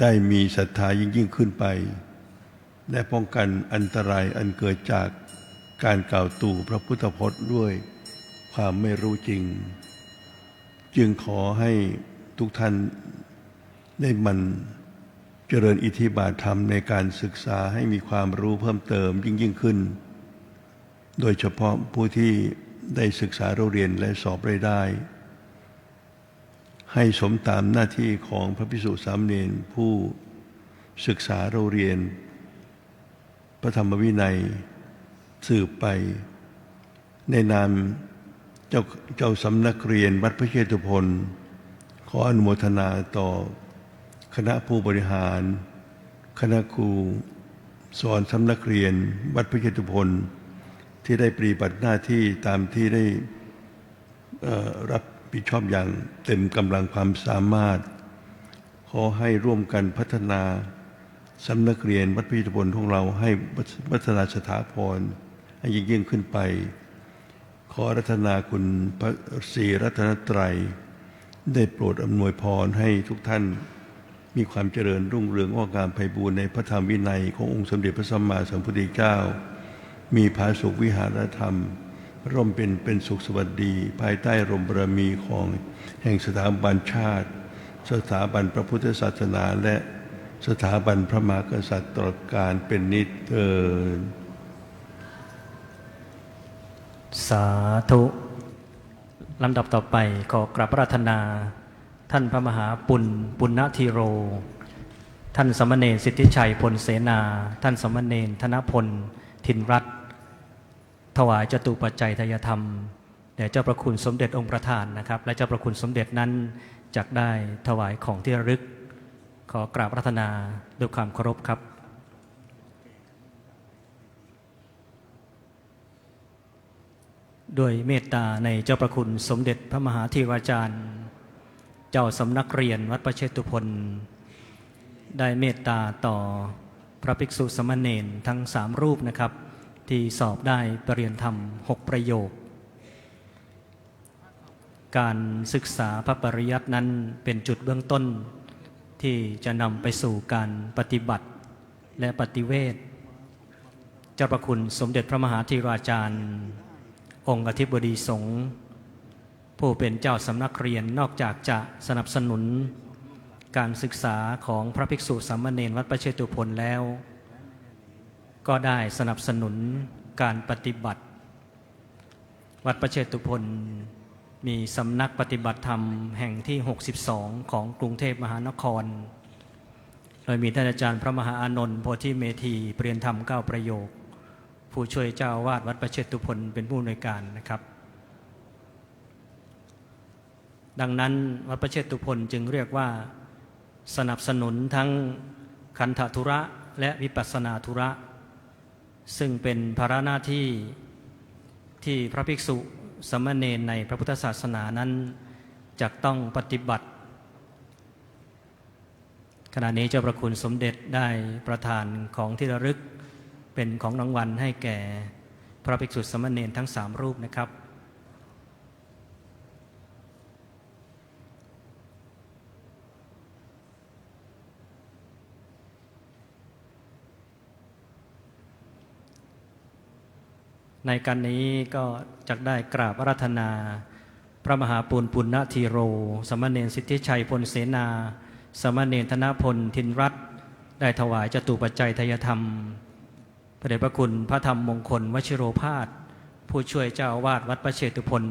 ได้มีศรัทธายิ่งขึ้นไปและป้องกันอันตรายอันเกิดจากการกล่าวตู่พระพุทธพจน์ด้วยความไม่รู้จริงจึงขอให้ทุกท่านได้มันเจริญอิทธิบาทธรรมในการศึกษาให้มีความรู้เพิ่มเติมยิ่งขึ้นโดยเฉพาะผู้ที่ได้ศึกษาเรียนและสอบได้ให้สมตามหน้าที่ของพระภิกษุสามเณรผู้ศึกษาเรียนพระธรรมวินัยสืบไปในนามเจ้าสำนักเรียนวัดพระเชตุพนขออนุโมทนาต่อคณะผู้บริหารคณะครูสอนสำนักเรียนวัดพระเชตุพนที่ได้ปฏิบัติหน้าที่ตามที่ได้รับผิดชอบอย่างเต็มกำลังความสามารถขอให้ร่วมกันพัฒนาสำนักเรียนวัดพระเชตุพนของเราให้พัฒนาสถาพรให้ยิ่งขึ้นไปขอรัตนาคุณพระศรีรัตนตรัยได้โปรดอำนวยพรให้ทุกท่านมีความเจริญรุ่งเรืองงอกงามไพบูรณ์ในพระธรรมวินัยขององค์สมเด็จพระสัมมาสัมพุทธเจ้ามีผาสุขวิหารธรรมร่มเป็นสุขสวัสดีภายใต้ร่มบารมีของแห่งสถาบันชาติสถาบันพระพุทธศาสนาและสถาบันพระมหากษัตริย์ตลอดกาลเป็นนิจเถิด สาธุ ลำดับต่อไปขอกราบพระราธนาท่านพระมหาปุณณธีโรท่านสมณเณรสิทธิชัยพลเสนาท่านสมณเณรธนพลทินรัตน์ถวายจตุปัจจัยทายธรรมแด่เจ้าประคุณสมเด็จองค์ประธานนะครับและเจ้าประคุณสมเด็จนั้นจักได้ถวายของที่ระลึกขอกราบพระราธนาด้วยความเคารพครับด้วยเมตตาในเจ้าประคุณสมเด็จพระมหาธีราจารย์เจ้าสำนักเรียนวัดประเชตุพนได้เมตตาต่อพระภิกษุสมณเณรทั้ง3รูปนะครับที่สอบได้ปรริญญาธรรม6ประโยคการศึกษาพระปริยัตินั้นเป็นจุดเบื้องต้นที่จะนำไปสู่การปฏิบัติและปฏิเวทเจ้าประคุณสมเด็จพระมหาธีราจารย์องค์อธิบดีสงฆ์ผู้เป็นเจ้าสำนักเรียนนอกจากจะสนับสนุนการศึกษาของพระภิกษุสามเณรวัดประเชตุพนแล้วก็ได้สนับสนุนการปฏิบัติวัดประเชตุพนมีสำนักปฏิบัติธรรมแห่งที่62ของกรุงเทพมหานครโดยมีท่านอาจารย์พระมหาอานนท์โพธิเมธีปรริญญาธรรม9ประโยคผู้ช่วยเจ้าอาวาสวัดประเชตุพนเป็นผู้อำนวยการนะครับดังนั้นวัดประเชตุพนจึงเรียกว่าสนับสนุนทั้งคันธธุระและวิปัสสนาธุระซึ่งเป็นภาระหน้าที่ที่พระภิกษุสามเณรในพระพุทธศาสนานั้นจะต้องปฏิบัติขณะนี้เจ้าประคุณสมเด็จได้ประทานของที่ระลึกเป็นของรางวัลให้แก่พระภิกษุสามเณรทั้ง3รูปนะครับในการนี้ก็จะได้กราบอาราธนาพระมหาปุณณธีโรสมณเณรสิทธิชัยพลเสนาสมณเณรธนพลทินรัตน์ได้ถวายจตุปัจจัยทายธรรมพระเดชพระคุณพระธรรมมงคลวชิโรภาสผู้ช่วยเจ้าอาวาสวัดประเชตุพน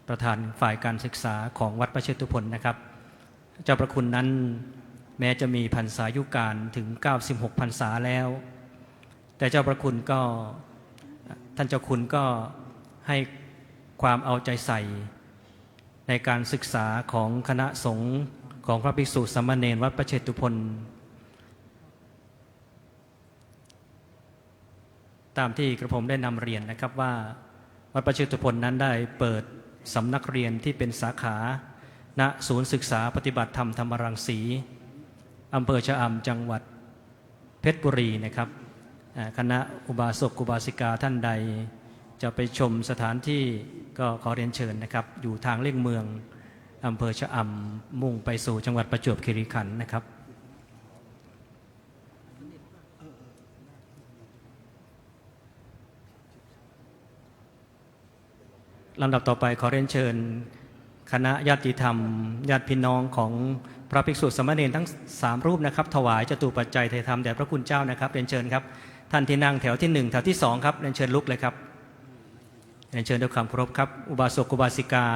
ประธานฝ่ายการศึกษาของวัดประเชตุพนนะครับเจ้าพระคุณนั้นแม้จะมีพรรษายุการถึง96พรรษาแล้วแต่เจ้าพระคุณก็ท่านเจ้าคุณก็ให้ความเอาใจใส่ในการศึกษาของคณะสงฆ์ของพระภิกษุสามเณรวัดประเชตุพนตามที่กระผมได้นำเรียนนะครับว่าวัดประเชตุพนนั้นได้เปิดสำนักเรียนที่เป็นสาขาณศูนย์ศึกษาปฏิบัติธรรมธรรมรังสีอำเภอชะอำจังหวัดเพชรบุรีนะครับคณะอุบาสกอุบาสิกาท่านใดจะไปชมสถานที่ก็ขอเรียนเชิญนะครับอยู่ทางเลี่ยงเมืองอำเภอชะอำมุ่งไปสู่จังหวัดประจวบคีรีขันธ์นะครับลำดับต่อไปขอเรียนเชิญคณะญาติธรรมญาติพี่น้องของพระภิกษุสามเณรทั้ง3รูปนะครับถวายจตุปัจจัยไทยธรรมแด่พระคุณเจ้านะครับเรียนเชิญครับท่านที่นั่งแถวที่1แถวที่2ครับเรียนเชิญลุกเลยครับเรียนเชิญด้วยความเคารพครับอุบาสกอุบาสิกา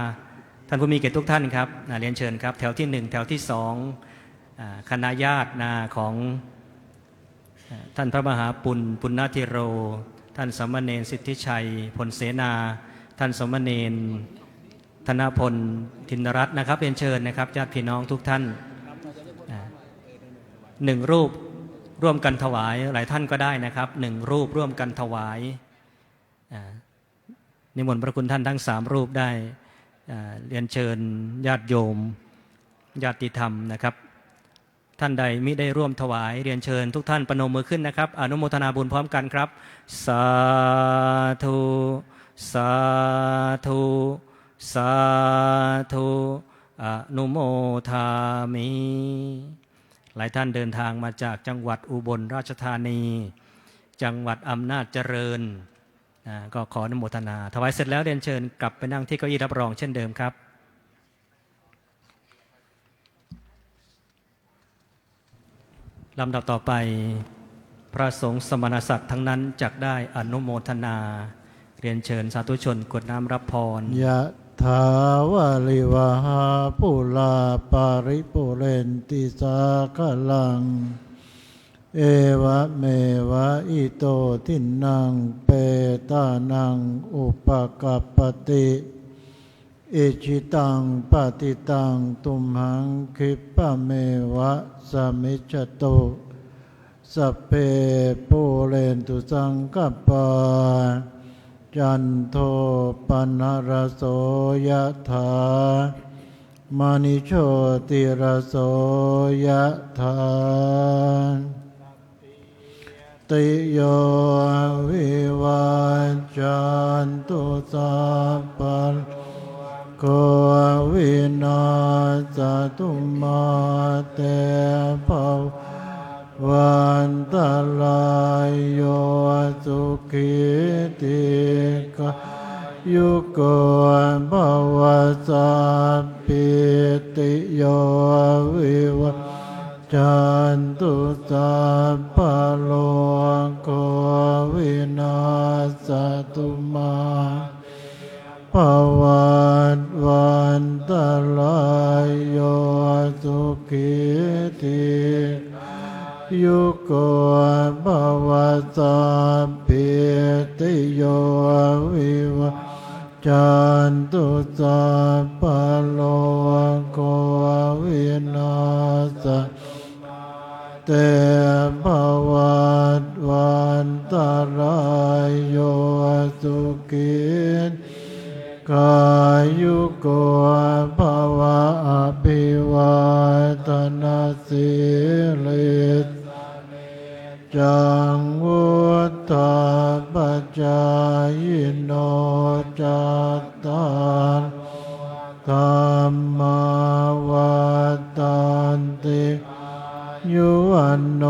ท่านผู้มีเกียรติทุกท่านครับเรียนเชิญครับแถวที่1แถวที่2คณะญาติของท่านพระมหาปุณณธีโรท่านสามเณรสิทธิชัยพลเสนาท่านสมณเณรธนพลทินรัตน์นะครับเรียนเชิญนะครับญาติพี่น้องทุกท่าน1รูปร่วมกันถวายหลายท่านก็ได้นะครับ1รูปร่วมกันถวายนิมนต์พระคุณท่านทั้ง3รูปได้เรียนเชิญญาติโยมญาติธรรมนะครับท่านใดมิได้ร่วมถวายเรียนเชิญทุกท่านประนมมือขึ้นนะครับอนุโมทนาบุญพร้อมกันครับสาธุสาธุสาธุอนุโมทามิหลายท่านเดินทางมาจากจังหวัดอุบลราชธานีจังหวัดอำนาจเจริญก็ขออนุโมทนาถวายเสร็จแล้วเรียนเชิญกลับไปนั่งที่เก้าอี้รับรองเช่นเดิมครับลำดับต่อไปพระสงฆ์สมณศักดิ์ทั้งนั้นจักได้อนุโมทนาเรียนเชิญสาธุชนกรวดน้ำรับพรยะ ถาวาลิวหาปุลาปาริปุเรนติสาคลังเอวะเมวะอิโตทินังเปตานังอุปกัปปติอิจิตังปฏิตังตุมหังคิปะเมวะสมิจจตุสัพเพปูเรนตุสังกปปาจันโทปนะระโสยถามณิโชติระโสยถาติโยวิวัจจันตุสัพพะโควินาศตุมาเตภวันตรายโยสุขิติกายุโกภวสัพพิติโยวิวัจจันตุสัพพะโลกวินาศตุมาภวันวันตรายโยสุขิติยุโกภวสัพพิติโยวิวัจจันตุสัพพะโลกวินาศเตภวันวันตรายโยสุขิกายุโกภวะอภิวาทนาสิลิจังวุฒาปัจจายโนจัตตารธรรมาวัฏันติยุวันโน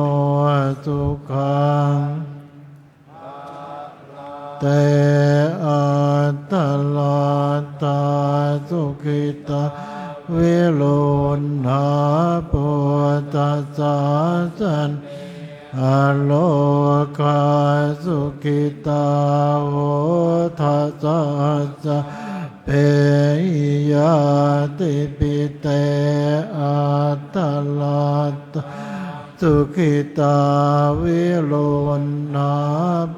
สุขังเตอัตตลาตาสุขิตาวิรุณหาปุตตะสาสันอโลกาสุขิตาโหทัสสะเปยาติปิเตอัตตลาตาสุขิตาวิรุณหา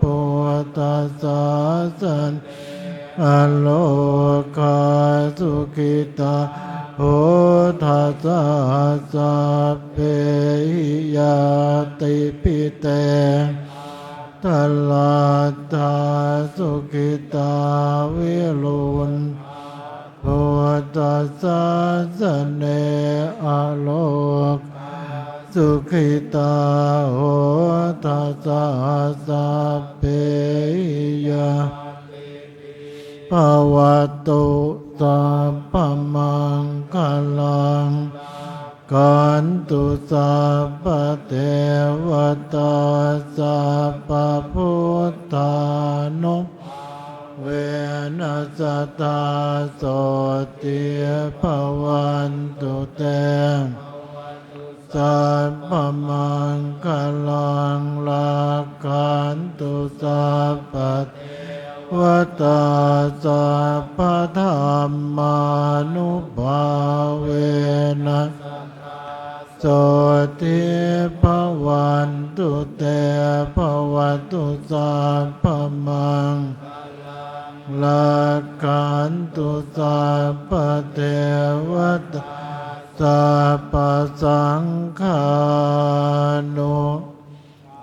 ปุตตะสาสันอโลกาสุขิตาโหทัสสะเปยาติปิเตตลาตาสุขิตาวิรุณโหทัสสะเนอโลกสุขิตาโหทัสสะเปยาภวตุสัพพมังคลังกันตุสัพพเทวตาสัพพพุทธานุเวนัสตาโสติภวันตุเตสัพพมังคลังลักขันตุสัพพวัตตาสัพพธรรมานุภาเวนะโสติภวันตุเตภวัตุสัพพมังลักขันตุสัพพเทวตาสัพพสังฆานุ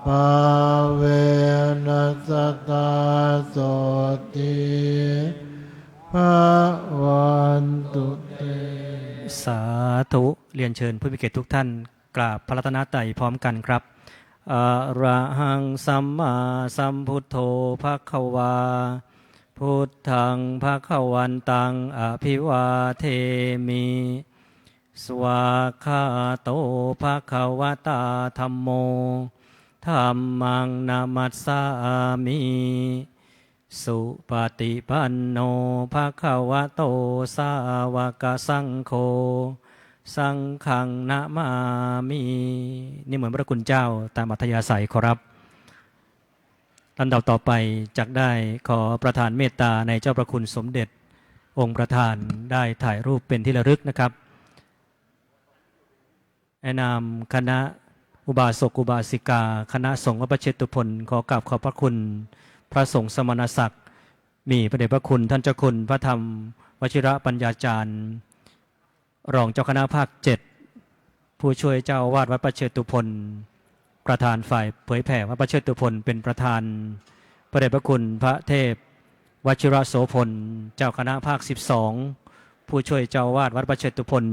ภาเวนัสตาโสติภวันตุเตสาธุเรียนเชิญผู้มีเกียรติทุกท่านกราบพระรัตนตรัยพร้อมกันครับอะระหังสัมมาสัมพุทโธภควาพุทธังภควันตังอภิวาเทมิสวากขาโตภควตาธัมโมธัมมังนามัสสามิสุปฏิปันโนภควโตสาวกสังโฆสังฆังนะมามินี่เหมือนพระคุณเจ้าตามอัธยาศัยขอรับลำดับต่อไปจักได้ขอประทานเมตตาในเจ้าพระคุณสมเด็จ องค์ประธานได้ถ่ายรูปเป็นที่ระลึกนะครับในนามคณะอุบาสกอุบาสิกาคณะสงฆ์วัดประเชตุพนขอกราบขอบพระคุณพระสงฆ์สมณศักดิ์มีพระเดชพระคุณท่านเจ้าคุณพระธรรมวชิระปัญญาจารย์รองเจ้าคณะภาค 7ผู้ช่วยเจ้าอาวาสวัดประเชตุพนประธานฝ่ายเผยแผ่วัดประเชตุพนเป็นประธานพระเดชพระคุณพระเทพวชิระโสพลเจ้าคณะภาค 12ผู้ช่วยเจ้าอาวาสวัดประเชตุพน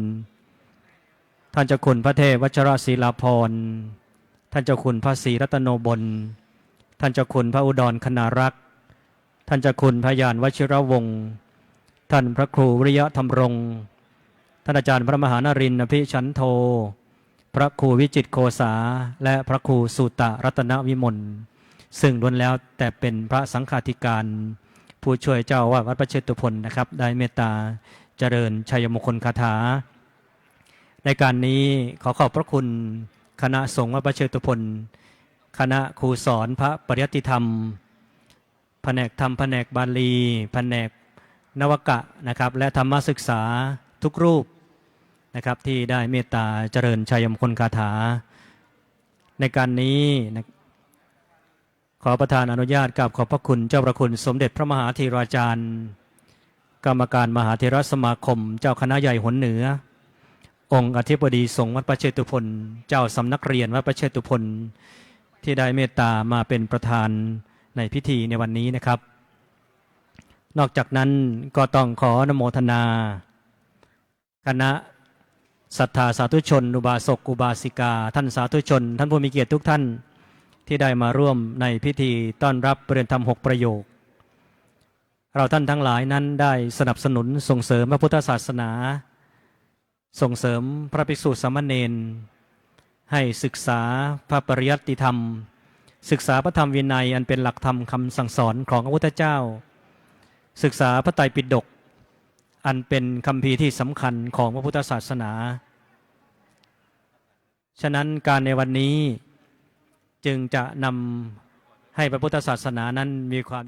ท่านเจ้าคุณพระเทพวัชรศิลาภรณ์ท่านเจ้าคุณพระศรีรัตโนบลท่านเจ้าคุณพระอุดรคณารักษ์ท่านเจ้าคุณพระยานวชิรวงศ์ท่านพระครูวิริยะธรรมรงค์ท่านอาจารย์พระมหานรินทร์อภิชันโทพระครูวิจิตรโคสาและพระครูสุตะรัตนวิมลซึ่งล้วนแล้วแต่เป็นพระสังฆาธิการผู้ช่วยเจ้าอาวาสวัดประเชตุพนนะครับได้เมตตาเจริญชัยมงคลคาถาในการนี้ขอขอบพระคุณคณะสงฆ์วัดประเชตุพนคณะครูสอนพระปริยัติธรรมแผนกธรรมแผนกบาลีแผนกนวกะนะครับและธรรมศึกษาทุกรูปนะครับที่ได้เมตตาเจริญชัยมงคลคาถาในการนี้นะขอประธานอนุญาตกับขอบพระคุณเจ้าประคุณสมเด็จพระมหาธีราจารย์กรรมการมหาเถรสมาคมเจ้าคณะใหญ่หนเหนือองค์อธิบดีสงฆ์วัดประเชตุพนเจ้าสำนักเรียนวัดประเชตุพนที่ได้เมตตามาเป็นประธานในพิธีในวันนี้นะครับนอกจากนั้นก็ต้องขออนุโมทนาคณะศรัทธาสาธุชนอุบาสกอุบาสิกาท่านสาธุชนท่านผู้มีเกียรติทุกท่านที่ได้มาร่วมในพิธีต้อนรับประเรียนธรรม6ประโยคเราท่านทั้งหลายนั้นได้สนับสนุนส่งเสริมพระพุทธศาสนาส่งเสริมพระภิกษุสามเณรให้ศึกษาพระปริยัติธรรมศึกษาพระธรรมวินัยอันเป็นหลักธรรมคำสั่งสอนของพระพุทธเจ้าศึกษาพระไตรปิฎกอันเป็นคัมภีร์ที่สำคัญของพระพุทธศาสนาฉะนั้นการในวันนี้จึงจะนำให้พระพุทธศาสนานั้นมีความ